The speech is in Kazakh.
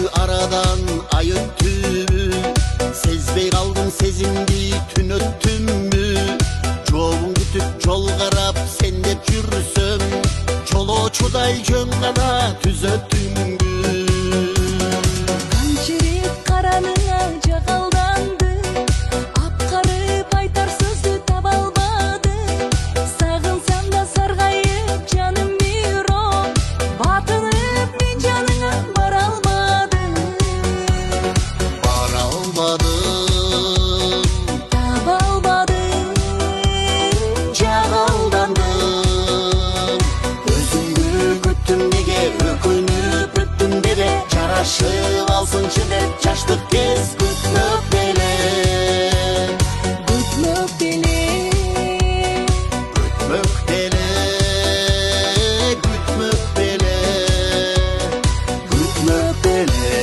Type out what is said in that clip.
aradan ay öttü. Sezbey kaldım sezimdi tün öttüm mü? Çoğun kütüp çol karap sen de çürüsün. Çolo çuday jön gana tüz öttüm mü? Kançırıp karanına jagaldandı, apkarıp aytar sözü taба албады. Сагынсам да саргайып жаным бирок, батынып мен жаныңа бара алмадым. Bana olmadım, Таба албадым, jagaldandım. Özümdü күттüm неге өкүнүп өттүм деде. Жарашып алсынчы деп жаштык кез күтмөк беле. күтмөк деле. Күтмөк беле, күтмөк беле, күтмөк беле.